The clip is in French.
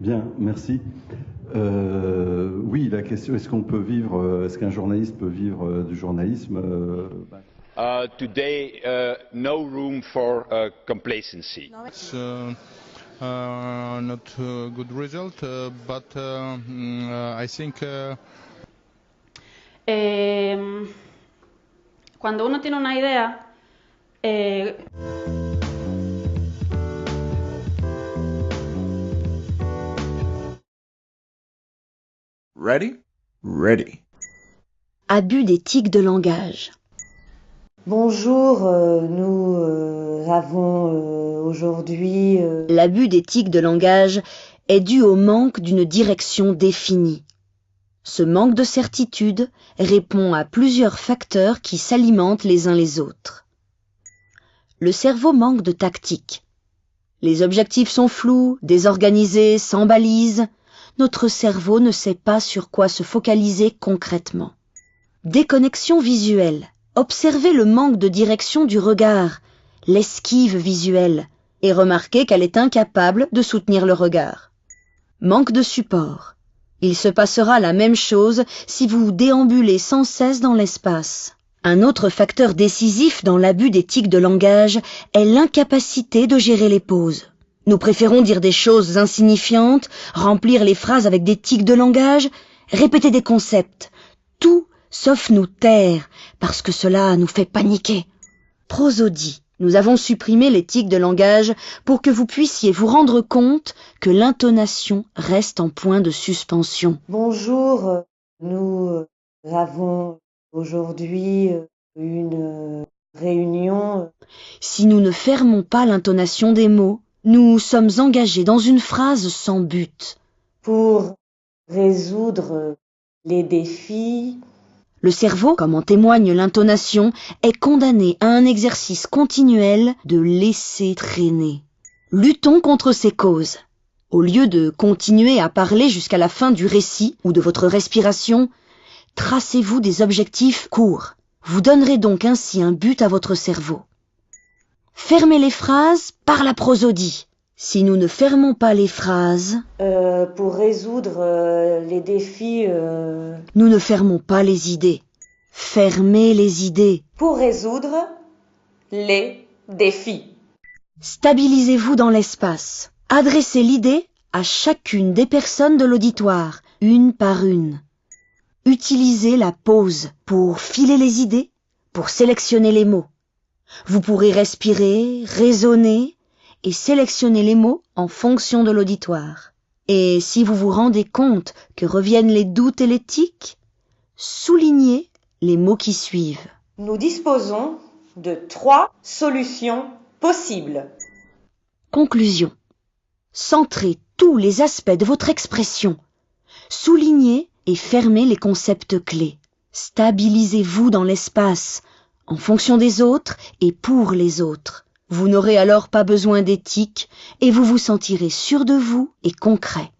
Bien, merci. Oui, la question, est-ce qu'un journaliste peut vivre du journalisme? Today, no room for complacency. It's not a good result, but I think. Cuando uno tiene una idea, Ready? Ready. Abus d'éthique de langage. Bonjour, nous avons aujourd'hui... L'abus d'éthique de langage est dû au manque d'une direction définie. Ce manque de certitude répond à plusieurs facteurs qui s'alimentent les uns les autres. Le cerveau manque de tactique. Les objectifs sont flous, désorganisés, sans balises. Notre cerveau ne sait pas sur quoi se focaliser concrètement. Déconnexion visuelle. Observez le manque de direction du regard, l'esquive visuelle, et remarquez qu'elle est incapable de soutenir le regard. Manque de support. Il se passera la même chose si vous déambulez sans cesse dans l'espace. Un autre facteur décisif dans l'abus d'éthique de langage est l'incapacité de gérer les pauses. Nous préférons dire des choses insignifiantes, remplir les phrases avec des tics de langage, répéter des concepts, tout sauf nous taire, parce que cela nous fait paniquer. Prosodie. Nous avons supprimé les tics de langage pour que vous puissiez vous rendre compte que l'intonation reste en point de suspension. Bonjour, nous avons aujourd'hui une réunion. Si nous ne fermons pas l'intonation des mots, nous sommes engagés dans une phrase sans but. Pour résoudre les défis. Le cerveau, comme en témoigne l'intonation, est condamné à un exercice continuel de laisser traîner. Luttons contre ces causes. Au lieu de continuer à parler jusqu'à la fin du récit ou de votre respiration, tracez-vous des objectifs courts. Vous donnerez donc ainsi un but à votre cerveau. Fermez les phrases par la prosodie. Si nous ne fermons pas les phrases... pour résoudre les défis... Nous ne fermons pas les idées. Fermez les idées. Pour résoudre les défis. Stabilisez-vous dans l'espace. Adressez l'idée à chacune des personnes de l'auditoire, une par une. Utilisez la pause pour filer les idées, pour sélectionner les mots. Vous pourrez respirer, raisonner et sélectionner les mots en fonction de l'auditoire. Et si vous vous rendez compte que reviennent les doutes et les tics, soulignez les mots qui suivent. Nous disposons de 3 solutions possibles. Conclusion. Centrez tous les aspects de votre expression. Soulignez et fermez les concepts clés. Stabilisez-vous dans l'espace, en fonction des autres et pour les autres. Vous n'aurez alors pas besoin d'éthique et vous vous sentirez sûr de vous et concret.